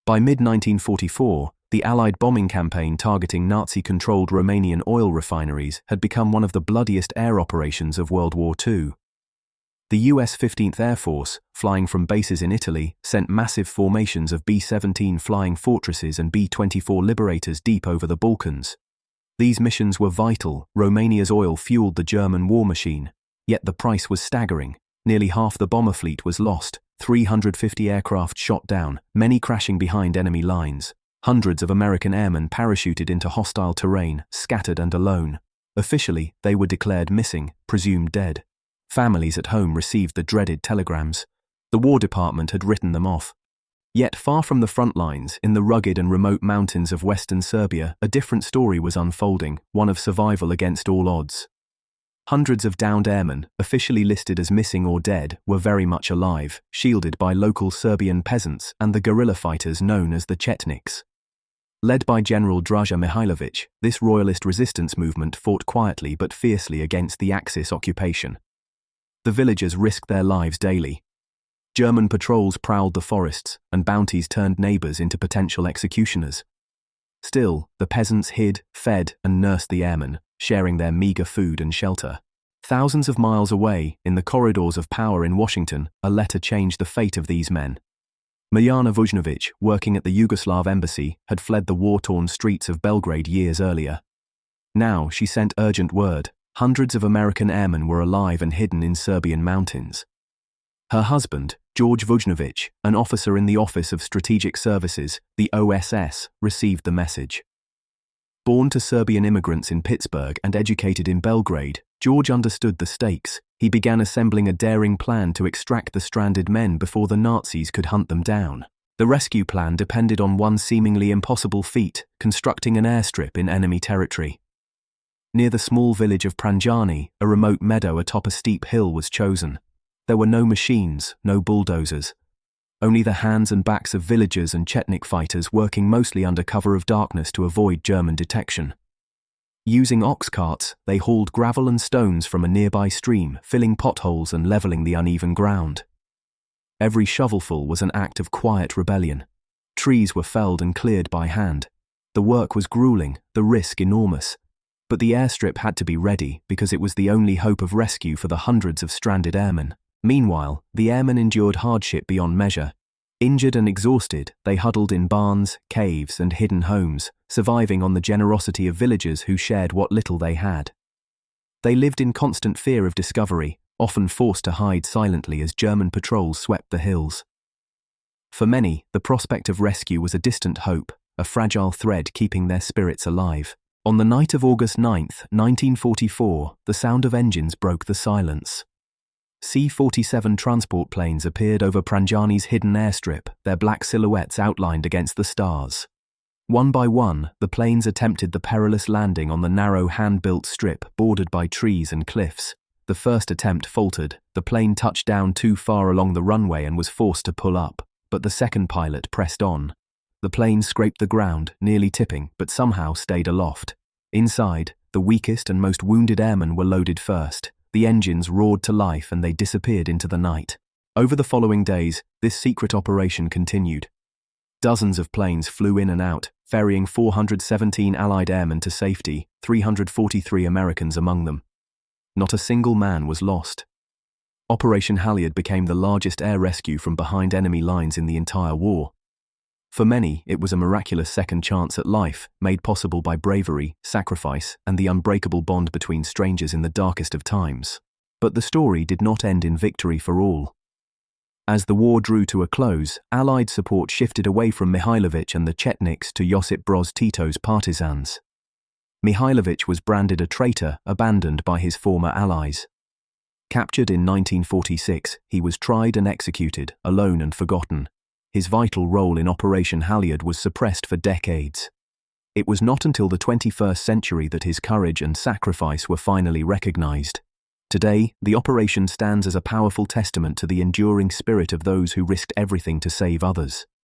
By mid-1944, the Allied bombing campaign targeting Nazi-controlled Romanian oil refineries had become one of the bloodiest air operations of World War II. The US 15th Air Force, flying from bases in Italy, sent massive formations of B-17 Flying Fortresses and B-24 Liberators deep over the Balkans. These missions were vital. Romania's oil fueled the German war machine, yet the price was staggering. Nearly half the bomber fleet was lost, 350 aircraft shot down, many crashing behind enemy lines. Hundreds of American airmen parachuted into hostile terrain, scattered and alone. Officially, they were declared missing, presumed dead. Families at home received the dreaded telegrams. The War Department had written them off. Yet far from the front lines, in the rugged and remote mountains of western Serbia, a different story was unfolding, one of survival against all odds. Hundreds of downed airmen, officially listed as missing or dead, were very much alive, shielded by local Serbian peasants and the guerrilla fighters known as the Chetniks. Led by General Draža Mihailović, this royalist resistance movement fought quietly but fiercely against the Axis occupation. The villagers risked their lives daily. German patrols prowled the forests, and bounties turned neighbors into potential executioners. Still, the peasants hid, fed, and nursed the airmen, sharing their meager food and shelter. Thousands of miles away, in the corridors of power in Washington, a letter changed the fate of these men. Mirjana Vujnović, working at the Yugoslav embassy, had fled the war-torn streets of Belgrade years earlier. Now she sent urgent word. Hundreds of American airmen were alive and hidden in Serbian mountains. Her husband, George Vujnović, an officer in the Office of Strategic Services, the OSS, received the message. Born to Serbian immigrants in Pittsburgh and educated in Belgrade, George understood the stakes. He began assembling a daring plan to extract the stranded men before the Nazis could hunt them down. The rescue plan depended on one seemingly impossible feat: constructing an airstrip in enemy territory. Near the small village of Pranjani, a remote meadow atop a steep hill was chosen. There were no machines, no bulldozers. Only the hands and backs of villagers and Chetnik fighters working mostly under cover of darkness to avoid German detection. Using ox carts, they hauled gravel and stones from a nearby stream, filling potholes and leveling the uneven ground. Every shovelful was an act of quiet rebellion. Trees were felled and cleared by hand. The work was grueling, the risk enormous. But the airstrip had to be ready because it was the only hope of rescue for the hundreds of stranded airmen. Meanwhile, the airmen endured hardship beyond measure. Injured and exhausted, they huddled in barns, caves, and hidden homes, surviving on the generosity of villagers who shared what little they had. They lived in constant fear of discovery, often forced to hide silently as German patrols swept the hills. For many, the prospect of rescue was a distant hope, a fragile thread keeping their spirits alive. On the night of August 9, 1944, the sound of engines broke the silence. C-47 transport planes appeared over Pranjani's hidden airstrip, their black silhouettes outlined against the stars. One by one, the planes attempted the perilous landing on the narrow hand-built strip bordered by trees and cliffs. The first attempt faltered. The plane touched down too far along the runway and was forced to pull up, but the second pilot pressed on. The plane scraped the ground, nearly tipping, but somehow stayed aloft. Inside, the weakest and most wounded airmen were loaded first. The engines roared to life and they disappeared into the night. Over the following days, this secret operation continued. Dozens of planes flew in and out, ferrying 417 Allied airmen to safety, 343 Americans among them. Not a single man was lost. Operation Halyard became the largest air rescue from behind enemy lines in the entire war. For many, it was a miraculous second chance at life, made possible by bravery, sacrifice, and the unbreakable bond between strangers in the darkest of times. But the story did not end in victory for all. As the war drew to a close, Allied support shifted away from Mihailović and the Chetniks to Josip Broz Tito's partisans. Mihailović was branded a traitor, abandoned by his former allies. Captured in 1946, he was tried and executed, alone and forgotten. His vital role in Operation Halyard was suppressed for decades. It was not until the 21st century that his courage and sacrifice were finally recognized. Today, the operation stands as a powerful testament to the enduring spirit of those who risked everything to save others.